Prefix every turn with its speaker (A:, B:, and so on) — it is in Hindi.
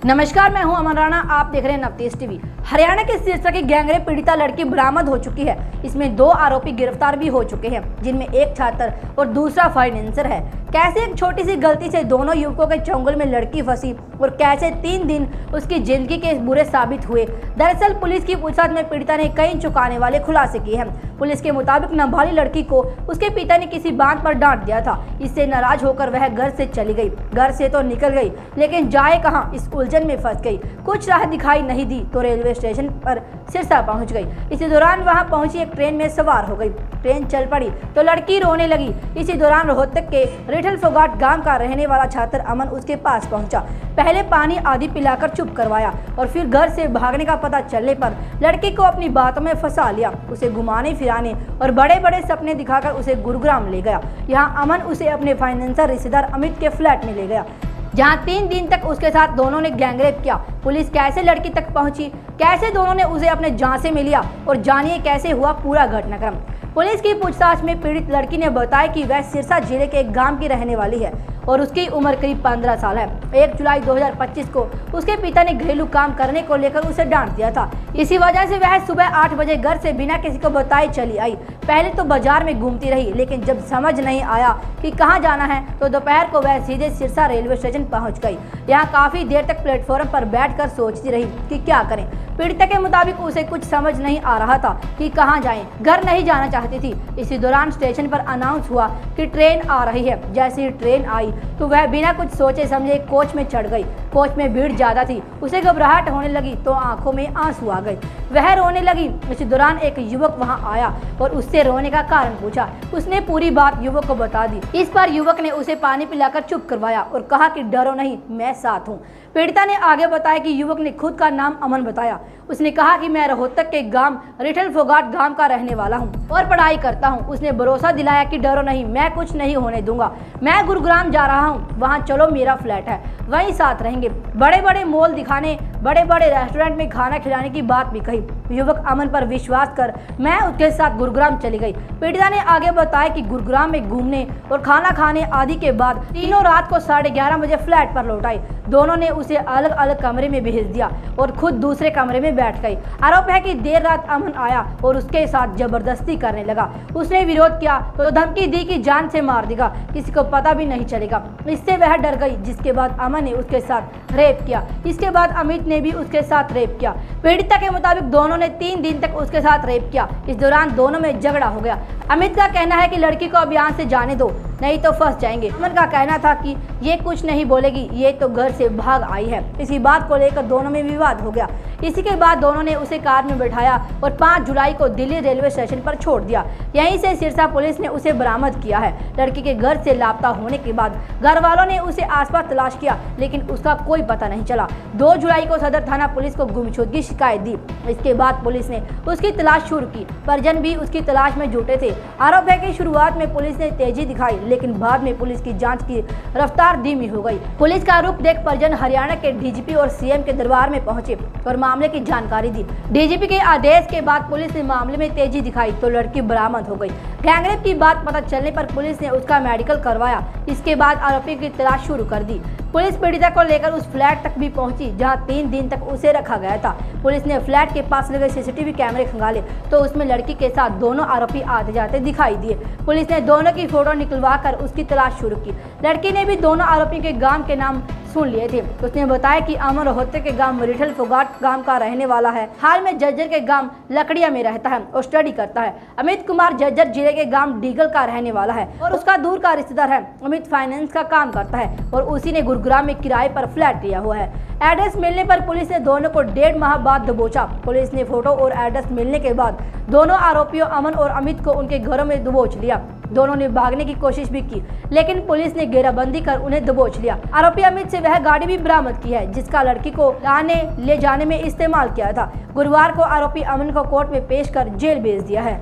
A: नमस्कार, मैं हूं अमन राणा। आप देख रहे हैं नवतेज टीवी। हरियाणा के सिरसा की गैंगरेप पीड़िता लड़की बरामद हो चुकी है। इसमें 2 आरोपी गिरफ्तार भी हो चुके हैं, जिनमें एक छात्र और दूसरा फाइनेंसर है। कैसे एक छोटी सी गलती से दोनों युवकों के चंगुल में लड़की फंसी और कैसे 3 दिन उसकी जिंदगी के बुरे साबित हुए। दरअसल पुलिस की पूछताछ में पीड़िता ने कई चौंकाने वाले खुलासे किए हैं। पुलिस के मुताबिक नाबालिग लड़की को उसके पिता ने किसी बात पर डांट दिया था। इससे नाराज होकर वह घर से चली गई। घर से तो निकल गई, लेकिन जाए कहां, इस उलझन में फंस गई। कुछ राह दिखाई नहीं दी तो रेलवे स्टेशन पर सिरसा पहुंच गई। इसी दौरान वहां पहुंची एक ट्रेन में सवार हो गई। ट्रेन चल पड़ी तो लड़की रोने लगी। इसी दौरान रोहतक के रिठल फोगाट गांव का रहने वाला छात्र अमन उसके पास पहुंचा। पहले पानी आदि पिलाकर चुप करवाया और फिर घर से भागने का पता चलने पर लड़की को अपनी बातों में फंसा लिया। उसे घुमाने फिराने और बड़े बड़े सपने दिखाकर उसे गुरुग्राम ले गया। यहाँ अमन उसे अपने फाइनेंसर रिश्तेदार अमित के फ्लैट में ले गया, जहां 3 दिन तक उसके साथ दोनों ने गैंगरेप किया। पुलिस कैसे लड़की तक पहुंची, कैसे दोनों ने उसे अपने झांसे में लिया, और जानिए कैसे हुआ पूरा घटनाक्रम। पुलिस की पूछताछ में पीड़ित लड़की ने बताया कि वह सिरसा जिले के एक गांव की रहने वाली है और उसकी उम्र करीब 15 साल है। 1 जुलाई 2025 को उसके पिता ने घरेलू काम करने को लेकर उसे डांट दिया था। इसी वजह से वह सुबह 8 बजे घर से बिना किसी को बताए चली आई। पहले तो बाजार में घूमती रही, लेकिन जब समझ नहीं आया कि कहां जाना है तो दोपहर को वह सीधे सिरसा रेलवे स्टेशन पहुंच गई। यहां काफी देर तक प्लेटफॉर्म पर बैठकर सोचती रही कि क्या करें। पीड़िता के मुताबिक उसे कुछ समझ नहीं आ रहा था कि कहां जाएं। घर नहीं जाना चाहती थी। इसी दौरान स्टेशन पर अनाउंस हुआ कि ट्रेन आ रही है। जैसे ही ट्रेन आई तो वह बिना कुछ सोचे समझे कोच में चढ़ गई। कोच में भीड़ ज्यादा थी। उसे घबराहट होने लगी तो आंखों में आंसू आ गए। वह रोने लगी। इसी दौरान एक युवक वहां आया और उससे रोने का कारण पूछा। उसने पूरी बात युवक को बता दी। इस पर युवक ने उसे पानी पिलाकर चुप करवाया और कहा कि डरो नहीं, मैं साथ हूँ। पीड़िता ने आगे बताया कि युवक ने खुद का नाम अमन बताया। उसने कहा कि मैं रोहतक के गांव रिठल फोगाट गांव का रहने वाला हूं और पढ़ाई करता हूं। उसने भरोसा दिलाया कि डरो नहीं, मैं कुछ नहीं होने दूंगा। मैं गुरुग्राम जा रहा हूं, वहां चलो, मेरा फ्लैट है, वहीं साथ रहेंगे। बड़े बड़े मॉल दिखाने, बड़े बड़े रेस्टोरेंट में खाना खिलाने की बात भी कही। युवक अमन पर विश्वास कर मैं उसके साथ गुरुग्राम चली गई। पीड़िता ने आगे बताया कि गुरुग्राम में घूमने और खाना खाने आदि के बाद तीनों रात को 11:30 बजे फ्लैट पर लौट आई। दोनों ने उसे अलग अलग कमरे में भेज दिया और खुद दूसरे कमरे में बैठ गई। आरोप है कि देर रात अमन आया और उसके साथ जबरदस्ती करने लगा। उसने विरोध किया तो धमकी दी कि जान से मार देगा, किसी को पता भी नहीं चलेगा। इससे वह डर गई, जिसके बाद अमन ने उसके साथ रेप किया। इसके बाद अमित ने भी उसके साथ रेप किया। पीड़िता के मुताबिक दोनों ने 3 दिन तक उसके साथ रेप किया। इस दौरान दोनों में झगड़ा हो गया। अमित का कहना है कि लड़की को अब यहाँ से जाने दो, नहीं तो फंस जाएंगे। अमन का कहना था कि ये कुछ नहीं बोलेगी, ये तो घर से भाग आई है। इसी बात को लेकर दोनों में विवाद हो गया। इसी के बाद दोनों ने उसे कार में बैठाया और 5 जुलाई को दिल्ली रेलवे स्टेशन पर छोड़ दिया। यहीं से सिरसा पुलिस ने उसे बरामद किया है। लड़की के घर से लापता होने के बाद घर वालों ने उसे आसपास तलाश किया, लेकिन उसका कोई पता नहीं चला। 2 जुलाई को सदर थाना पुलिस को गुमशुदगी शिकायत दी। इसके बाद पुलिस ने उसकी तलाश शुरू की। परिजन भी उसकी तलाश में जुटे थे। आरोप है कि शुरुआत में पुलिस ने तेजी दिखाई, लेकिन बाद में पुलिस की जांच की रफ्तार धीमी हो गई। पुलिस का रुख देख परिजन हरियाणा के डीजीपी और सीएम के दरबार में पहुंचे और मामले की जानकारी दी। डीजीपी के आदेश के बाद पुलिस ने मामले में तेजी दिखाई तो लड़की बरामद हो गई। गैंगरेप की बात पता चलने पर पुलिस ने उसका मेडिकल करवाया। इसके बाद आरोपी की तलाश शुरू कर दी। पुलिस पीड़िता को लेकर उस फ्लैट तक भी पहुंची, जहां 3 दिन तक उसे रखा गया था। पुलिस ने फ्लैट के पास लगे सीसीटीवी कैमरे खंगाले तो उसमें लड़की के साथ दोनों आरोपी आते जाते दिखाई दिए। पुलिस ने दोनों की फोटो निकलवा कर उसकी तलाश शुरू की। लड़की ने भी दोनों आरोपी के गांव के नाम सुन लिए थे। उसने बताया कि अमन रोहतक के गांव रिठल फोगाट गांव का रहने वाला है। हाल में जज्जर के गांव लकड़िया में रहता है और स्टडी करता है। अमित कुमार जज्जर जिले के गांव डीगल का रहने वाला है और उसका दूर का रिश्तेदार है। अमित फाइनेंस का काम करता है और उसी ने गुरुग्राम में किराए पर फ्लैट लिया हुआ है। एड्रेस मिलने पर पुलिस ने दोनों को 1.5 माह बाद दबोचा। पुलिस ने फोटो और एड्रेस मिलने के बाद दोनों आरोपियों अमन और अमित को उनके घरों में दबोच लिया। दोनों ने भागने की कोशिश भी की, लेकिन पुलिस ने घेराबंदी कर उन्हें दबोच लिया। आरोपी अमित से वह गाड़ी भी बरामद की है, जिसका लड़की को लाने ले जाने में इस्तेमाल किया था। गुरुवार को आरोपी अमन को कोर्ट में पेश कर जेल भेज दिया है।